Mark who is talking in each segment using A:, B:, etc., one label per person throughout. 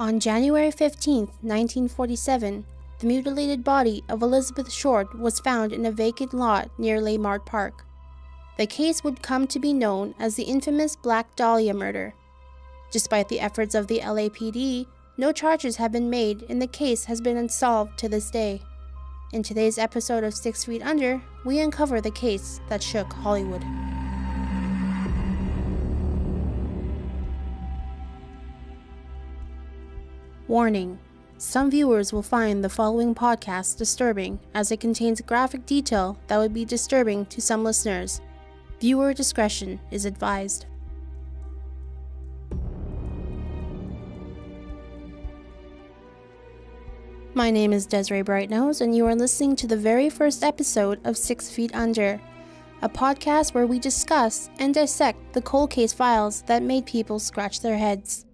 A: On January 15, 1947, the mutilated body of Elizabeth Short was found in a vacant lot near Leimert Park. The case would come to be known as the infamous Black Dahlia murder. Despite the efforts of the LAPD, no charges have been made and the case has been unsolved to this day. In today's episode of 6 Feet Under, we uncover the case that shook Hollywood. Warning: some viewers will find the following podcast disturbing as it contains graphic detail that would be disturbing to some listeners. Viewer discretion is advised. My name is Desiree Brightnose, and you are listening to the very first episode of 6 Feet Under, a podcast where we discuss and dissect the cold case files that made people scratch their heads.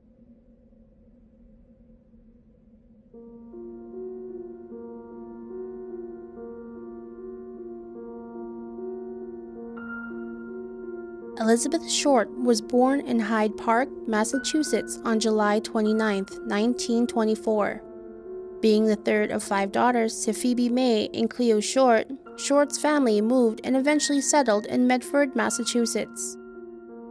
A: Elizabeth Short was born in Hyde Park, Massachusetts on July 29, 1924. Being the third of 5 daughters to Phoebe May and Cleo Short, Short's family moved and eventually settled in Medford, Massachusetts.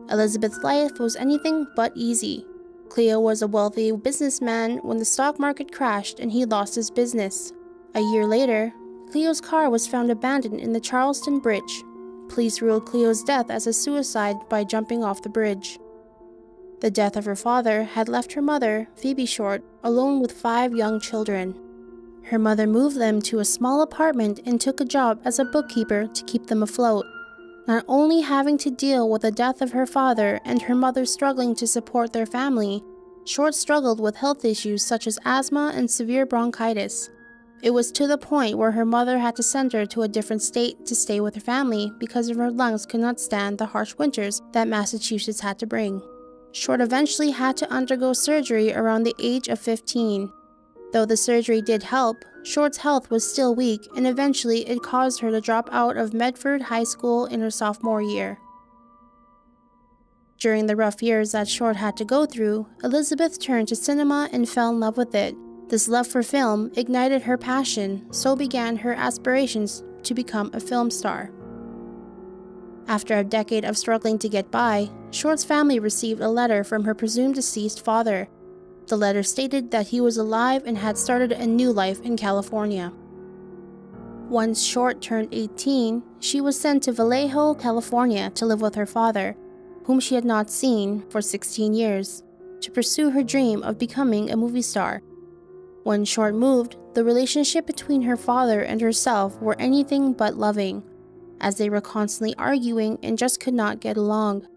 A: Elizabeth's life was anything but easy. Cleo was a wealthy businessman when the stock market crashed and he lost his business. A year later, Cleo's car was found abandoned in the Charleston Bridge. Police ruled Cleo's death as a suicide by jumping off the bridge. The death of her father had left her mother, Phoebe Short, alone with 5 young children. Her mother moved them to a small apartment and took a job as a bookkeeper to keep them afloat. Not only having to deal with the death of her father and her mother struggling to support their family, Short struggled with health issues such as asthma and severe bronchitis. It was to the point where her mother had to send her to a different state to stay with her family because her lungs could not stand the harsh winters that Massachusetts had to bring. Short eventually had to undergo surgery around the age of 15. Though the surgery did help, Short's health was still weak and eventually it caused her to drop out of Medford High School in her sophomore year. During the rough years that Short had to go through, Elizabeth turned to cinema and fell in love with it. This love for film ignited her passion, so began her aspirations to become a film star. After a decade of struggling to get by, Short's family received a letter from her presumed deceased father. The letter stated that he was alive and had started a new life in California. Once Short turned 18, she was sent to Vallejo, California to live with her father, whom she had not seen for 16 years, to pursue her dream of becoming a movie star. When Short moved, the relationship between her father and herself were anything but loving, as they were constantly arguing and just could not get along.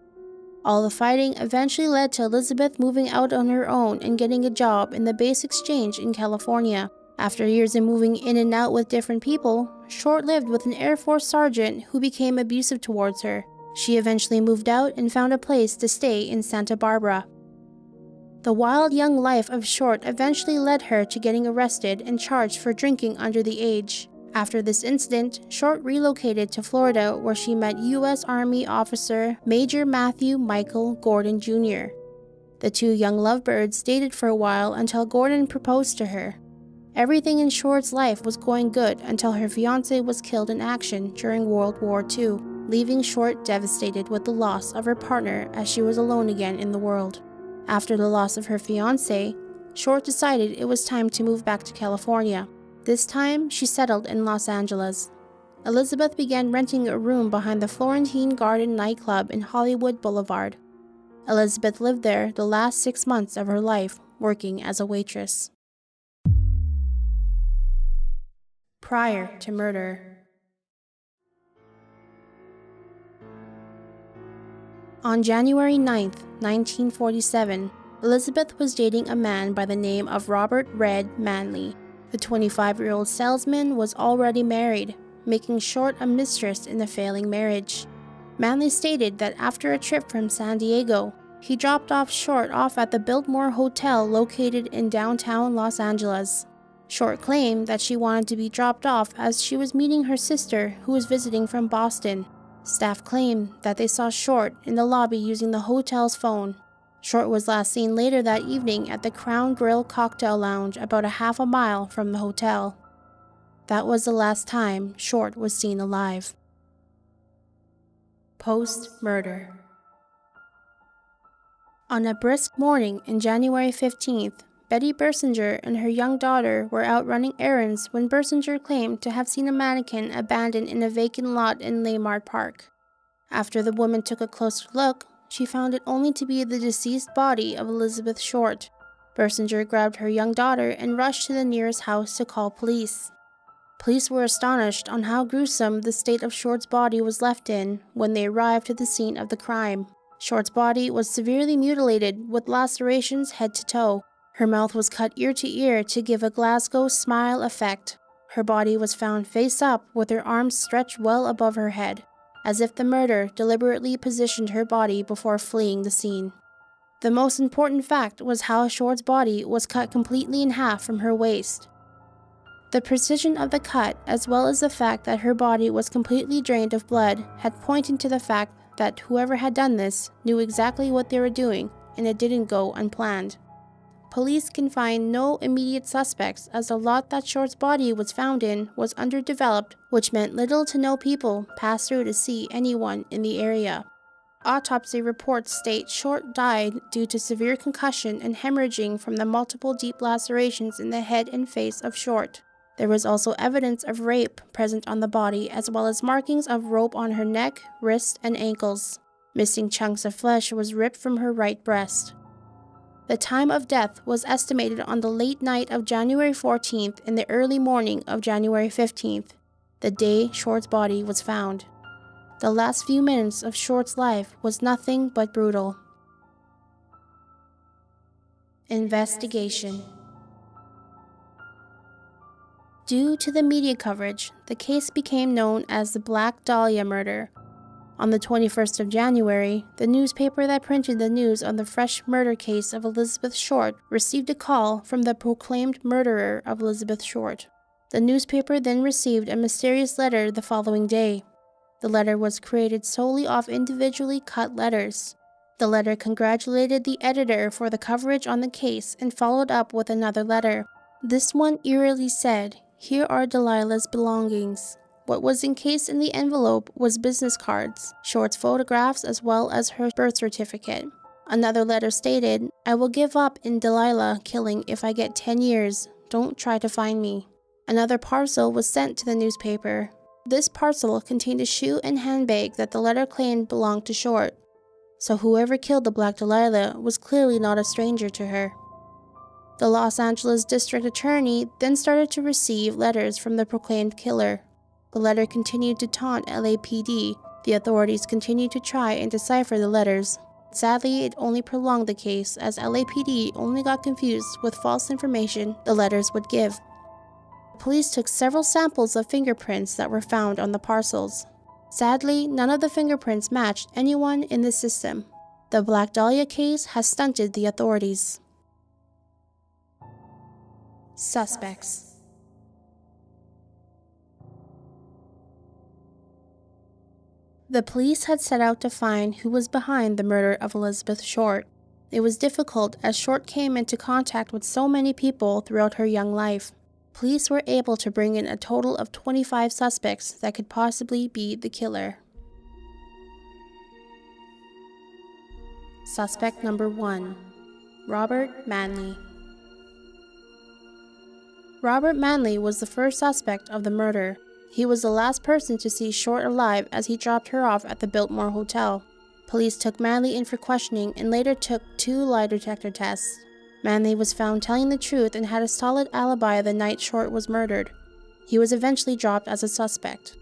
A: All the fighting eventually led to Elizabeth moving out on her own and getting a job in the base exchange in California. After years of moving in and out with different people, Short lived with an Air Force sergeant who became abusive towards her. She eventually moved out and found a place to stay in Santa Barbara. The wild young life of Short eventually led her to getting arrested and charged for drinking under the age. After this incident, Short relocated to Florida where she met U.S. Army officer Major Matthew Michael Gordon Jr. The 2 young lovebirds dated for a while until Gordon proposed to her. Everything in Short's life was going good until her fiancé was killed in action during World War II, leaving Short devastated with the loss of her partner as she was alone again in the world. After the loss of her fiancé, Short decided it was time to move back to California. This time, she settled in Los Angeles. Elizabeth began renting a room behind the Florentine Garden nightclub in Hollywood Boulevard. Elizabeth lived there the last 6 months of her life, working as a waitress. Prior to murder. On January 9, 1947, Elizabeth was dating a man by the name of Robert Red Manley. The 25-year-old salesman was already married, making Short a mistress in the failing marriage. Manley stated that after a trip from San Diego, he dropped Short off at the Biltmore Hotel located in downtown Los Angeles. Short claimed that she wanted to be dropped off as she was meeting her sister who was visiting from Boston. Staff claimed that they saw Short in the lobby using the hotel's phone. Short was last seen later that evening at the Crown Grill Cocktail Lounge about a half a mile from the hotel. That was the last time Short was seen alive. Post-murder. On a brisk morning in January 15th, Betty Bersinger and her young daughter were out running errands when Bersinger claimed to have seen a mannequin abandoned in a vacant lot in Laymard Park. After the woman took a closer look, she found it only to be the deceased body of Elizabeth Short. Bersinger grabbed her young daughter and rushed to the nearest house to call police. Police were astonished on how gruesome the state of Short's body was left in when they arrived to the scene of the crime. Short's body was severely mutilated with lacerations head to toe. Her mouth was cut ear to ear to give a Glasgow smile effect. Her body was found face up with her arms stretched well above her head, as if the murderer deliberately positioned her body before fleeing the scene. The most important fact was how Short's body was cut completely in half from her waist. The precision of the cut, as well as the fact that her body was completely drained of blood, had pointed to the fact that whoever had done this knew exactly what they were doing, and it didn't go unplanned. Police can find no immediate suspects as the lot that Short's body was found in was underdeveloped, which meant little to no people passed through to see anyone in the area. Autopsy reports state Short died due to severe concussion and hemorrhaging from the multiple deep lacerations in the head and face of Short. There was also evidence of rape present on the body, as well as markings of rope on her neck, wrist, and ankles. Missing chunks of flesh was ripped from her right breast. The time of death was estimated on the late night of January 14th and the early morning of January 15th, the day Short's body was found. The last few minutes of Short's life was nothing but brutal. Investigation. Due to the media coverage, the case became known as the Black Dahlia murder. On the 21st of January, the newspaper that printed the news on the fresh murder case of Elizabeth Short received a call from the proclaimed murderer of Elizabeth Short. The newspaper then received a mysterious letter the following day. The letter was created solely off individually cut letters. The letter congratulated the editor for the coverage on the case and followed up with another letter. This one eerily said, "Here are Delilah's belongings." What was encased in the envelope was business cards, Short's photographs, as well as her birth certificate. Another letter stated, "I will give up in Delilah killing if I get 10 years. Don't try to find me." Another parcel was sent to the newspaper. This parcel contained a shoe and handbag that the letter claimed belonged to Short. So whoever killed the Black Dahlia was clearly not a stranger to her. The Los Angeles District Attorney then started to receive letters from the proclaimed killer. The letter continued to taunt LAPD. The authorities continued to try and decipher the letters. Sadly, it only prolonged the case as LAPD only got confused with false information the letters would give. Police took several samples of fingerprints that were found on the parcels. Sadly, none of the fingerprints matched anyone in the system. The Black Dahlia case has stunted the authorities. Suspects. The police had set out to find who was behind the murder of Elizabeth Short. It was difficult as Short came into contact with so many people throughout her young life. Police were able to bring in a total of 25 suspects that could possibly be the killer. Suspect number 1. Robert Manley. Robert Manley was the first suspect of the murder. He was the last person to see Short alive as he dropped her off at the Biltmore Hotel. Police took Manley in for questioning and later took 2 lie detector tests. Manley was found telling the truth and had a solid alibi the night Short was murdered. He was eventually dropped as a suspect.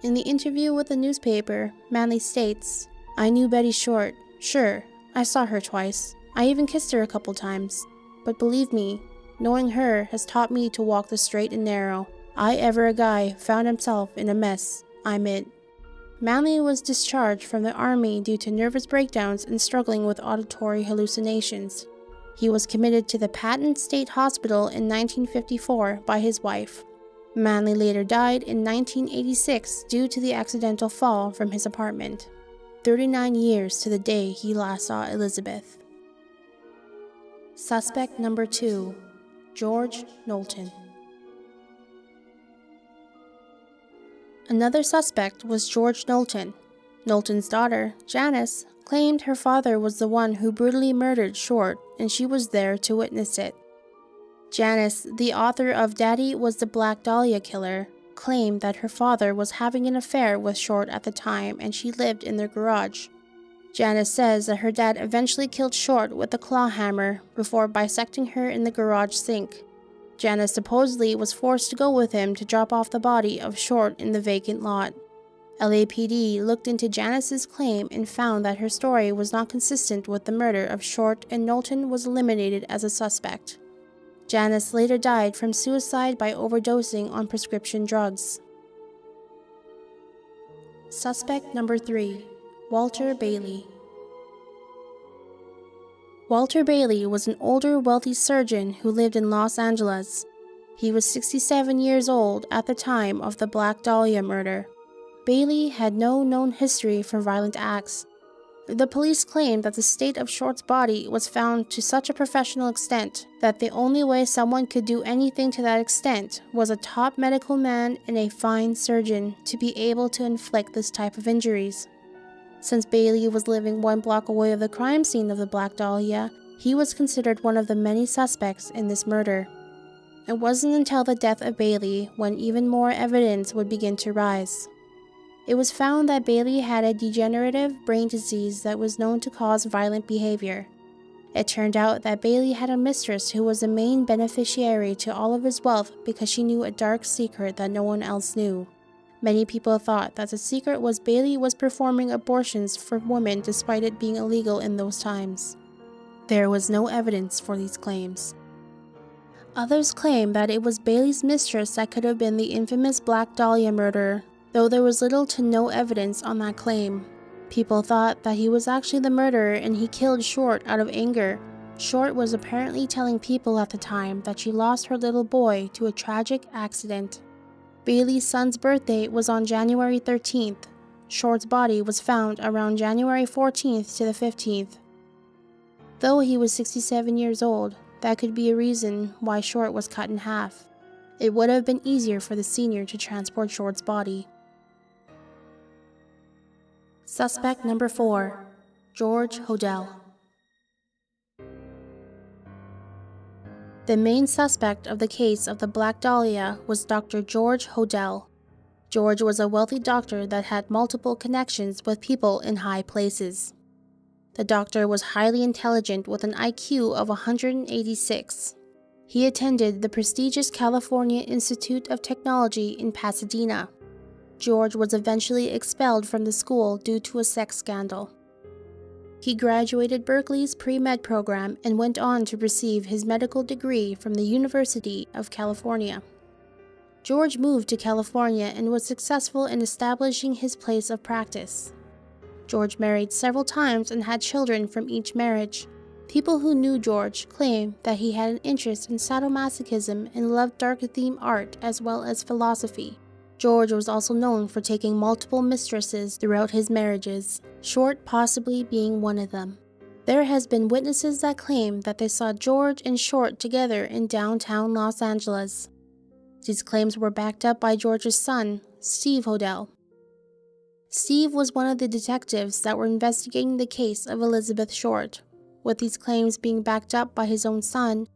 A: In the interview with the newspaper, Manley states, "I knew Betty Short. Sure, I saw her twice. I even kissed her a couple times. But believe me, knowing her has taught me to walk the straight and narrow. A guy found himself in a mess, I'm it." Manley was discharged from the army due to nervous breakdowns and struggling with auditory hallucinations. He was committed to the Patton State Hospital in 1954 by his wife. Manley later died in 1986 due to the accidental fall from his apartment. 39 years to the day he last saw Elizabeth. Suspect number 2, George Knowlton. Another suspect was George Knowlton. Knowlton's daughter, Janice, claimed her father was the one who brutally murdered Short, and she was there to witness it. Janice, the author of Daddy Was the Black Dahlia Killer, claimed that her father was having an affair with Short at the time and she lived in their garage. Janice says that her dad eventually killed Short with a claw hammer before bisecting her in the garage sink. Janice supposedly was forced to go with him to drop off the body of Short in the vacant lot. LAPD looked into Janice's claim and found that her story was not consistent with the murder of Short, and Knowlton was eliminated as a suspect. Janice later died from suicide by overdosing on prescription drugs. Suspect number 3, Walter Bailey. Walter Bailey was an older, wealthy surgeon who lived in Los Angeles. He was 67 years old at the time of the Black Dahlia murder. Bailey had no known history for violent acts. The police claimed that the state of Short's body was found to such a professional extent that the only way someone could do anything to that extent was a top medical man and a fine surgeon to be able to inflict this type of injuries. Since Bailey was living 1 block away of the crime scene of the Black Dahlia, he was considered one of the many suspects in this murder. It wasn't until the death of Bailey when even more evidence would begin to rise. It was found that Bailey had a degenerative brain disease that was known to cause violent behavior. It turned out that Bailey had a mistress who was the main beneficiary to all of his wealth because she knew a dark secret that no one else knew. Many people thought that the secret was Bailey was performing abortions for women despite it being illegal in those times. There was no evidence for these claims. Others claim that it was Bailey's mistress that could have been the infamous Black Dahlia murderer, though there was little to no evidence on that claim. People thought that he was actually the murderer and he killed Short out of anger. Short was apparently telling people at the time that she lost her little boy to a tragic accident. Bailey's son's birthday was on January 13th. Short's body was found around January 14th to the 15th. Though he was 67 years old, that could be a reason why Short was cut in half. It would have been easier for the senior to transport Short's body. Suspect number 4, George Hodel. The main suspect of the case of the Black Dahlia was Dr. George Hodel. George was a wealthy doctor that had multiple connections with people in high places. The doctor was highly intelligent with an IQ of 186. He attended the prestigious California Institute of Technology in Pasadena. George was eventually expelled from the school due to a sex scandal. He graduated Berkeley's pre-med program and went on to receive his medical degree from the University of California. George moved to California and was successful in establishing his place of practice. George married several times and had children from each marriage. People who knew George claim that he had an interest in sadomasochism and loved dark theme art as well as philosophy. George was also known for taking multiple mistresses throughout his marriages, Short possibly being one of them. There has been witnesses that claim that they saw George and Short together in downtown Los Angeles. These claims were backed up by George's son, Steve Hodel. Steve was one of the detectives that were investigating the case of Elizabeth Short. With these claims being backed up by his own son,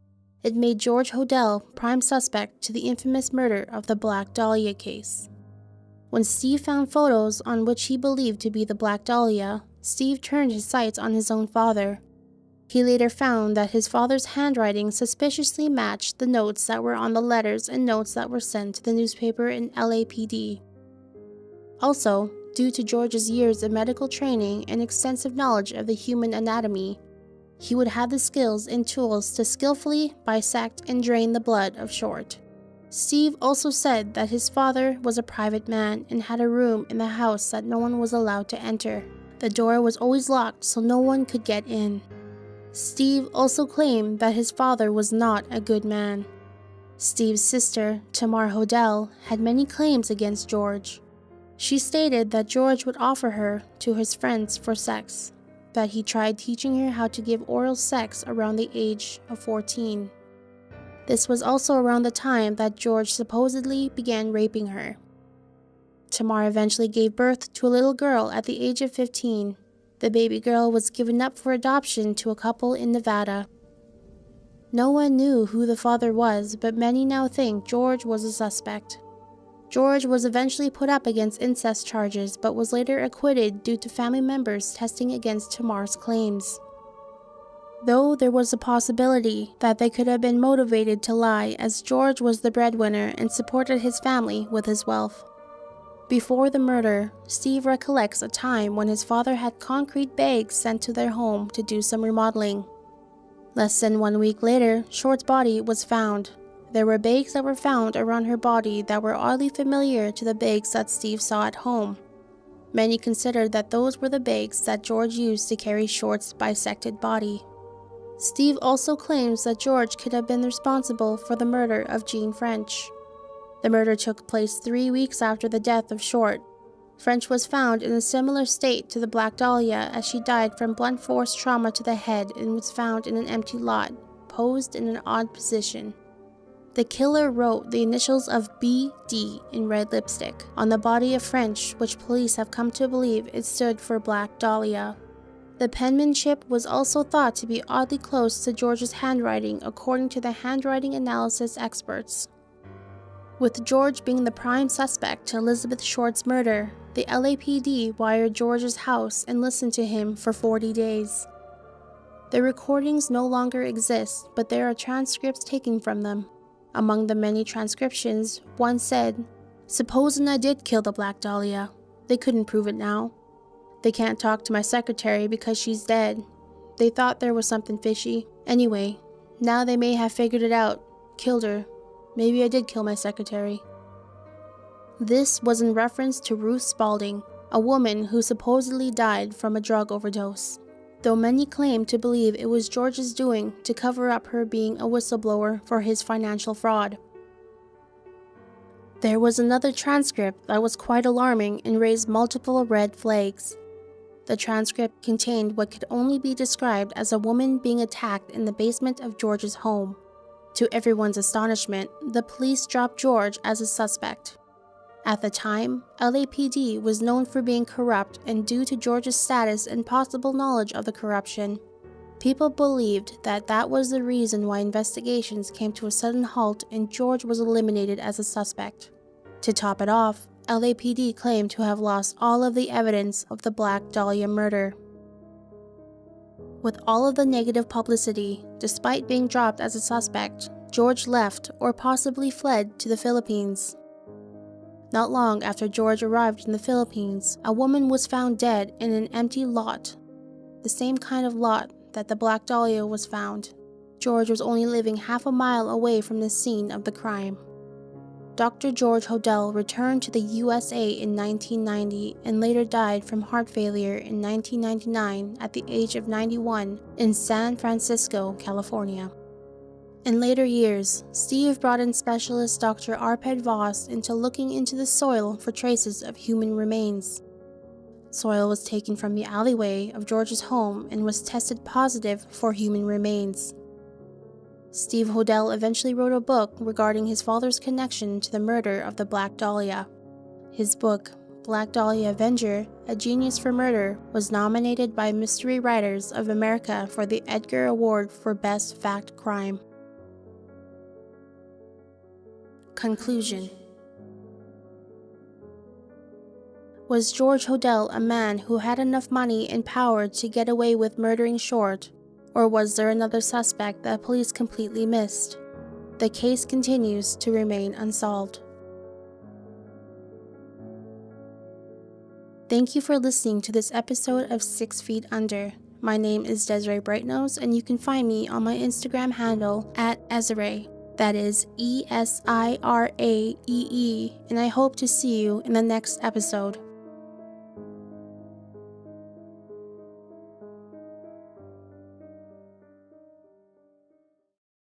A: it made George Hodel prime suspect to the infamous murder of the Black Dahlia case. When Steve found photos on which he believed to be the Black Dahlia, Steve turned his sights on his own father. He later found that his father's handwriting suspiciously matched the notes that were on the letters and notes that were sent to the newspaper in LAPD. Also, due to George's years of medical training and extensive knowledge of the human anatomy, he would have the skills and tools to skillfully bisect and drain the blood of Short. Steve also said that his father was a private man and had a room in the house that no one was allowed to enter. The door was always locked so no one could get in. Steve also claimed that his father was not a good man. Steve's sister, Tamar Hodel, had many claims against George. She stated that George would offer her to his friends for sex. that he tried teaching her how to give oral sex around the age of 14. This was also around the time that George supposedly began raping her. Tamar eventually gave birth to a little girl at the age of 15. The baby girl was given up for adoption to a couple in Nevada. No one knew who the father was, but many now think George was a suspect. George was eventually put up against incest charges, but was later acquitted due to family members testing against Tamar's claims. Though there was a possibility that they could have been motivated to lie, as George was the breadwinner and supported his family with his wealth. Before the murder, Steve recollects a time when his father had concrete bags sent to their home to do some remodeling. Less than 1 week later, Short's body was found. There were bags that were found around her body that were oddly familiar to the bags that Steve saw at home. Many considered that those were the bags that George used to carry Short's bisected body. Steve also claims that George could have been responsible for the murder of Jean French. The murder took place 3 weeks after the death of Short. French was found in a similar state to the Black Dahlia, as she died from blunt force trauma to the head and was found in an empty lot, posed in an odd position. The killer wrote the initials of BD in red lipstick on the body of French, which police have come to believe it stood for Black Dahlia. The penmanship was also thought to be oddly close to George's handwriting, according to the handwriting analysis experts. With George being the prime suspect to Elizabeth Short's murder, the LAPD wired George's house and listened to him for 40 days. The recordings no longer exist, but there are transcripts taken from them. Among the many transcriptions, one said, "Supposing I did kill the Black Dahlia, they couldn't prove it now. They can't talk to my secretary because she's dead. They thought there was something fishy. Anyway, now they may have figured it out. Killed her. Maybe I did kill my secretary." This was in reference to Ruth Spalding, a woman who supposedly died from a drug overdose, though many claim to believe it was George's doing to cover up her being a whistleblower for his financial fraud. There was another transcript that was quite alarming and raised multiple red flags. The transcript contained what could only be described as a woman being attacked in the basement of George's home. To everyone's astonishment, the police dropped George as a suspect. At the time, LAPD was known for being corrupt, and due to George's status and possible knowledge of the corruption, people believed that that was the reason why investigations came to a sudden halt and George was eliminated as a suspect. To top it off, LAPD claimed to have lost all of the evidence of the Black Dahlia murder. With all of the negative publicity, despite being dropped as a suspect, George left or possibly fled to the Philippines. Not long after George arrived in the Philippines, a woman was found dead in an empty lot, the same kind of lot that the Black Dahlia was found. George was only living half a mile away from the scene of the crime. Dr. George Hodel returned to the USA in 1990 and later died from heart failure in 1999 at the age of 91 in San Francisco, California. In later years, Steve brought in specialist Dr. Arpad Voss into looking into the soil for traces of human remains. Soil was taken from the alleyway of George's home and was tested positive for human remains. Steve Hodel eventually wrote a book regarding his father's connection to the murder of the Black Dahlia. His book, Black Dahlia Avenger, A Genius for Murder, was nominated by Mystery Writers of America for the Edgar Award for Best Fact Crime. Conclusion. Was George Hodel a man who had enough money and power to get away with murdering Short, or was there another suspect that police completely missed? The case continues to remain unsolved. Thank you for listening to this episode of 6 Feet Under. My name is Desiree Brightnose, and you can find me on my Instagram handle at Esirae. That is ESIRAEE, and I hope to see you in the next episode.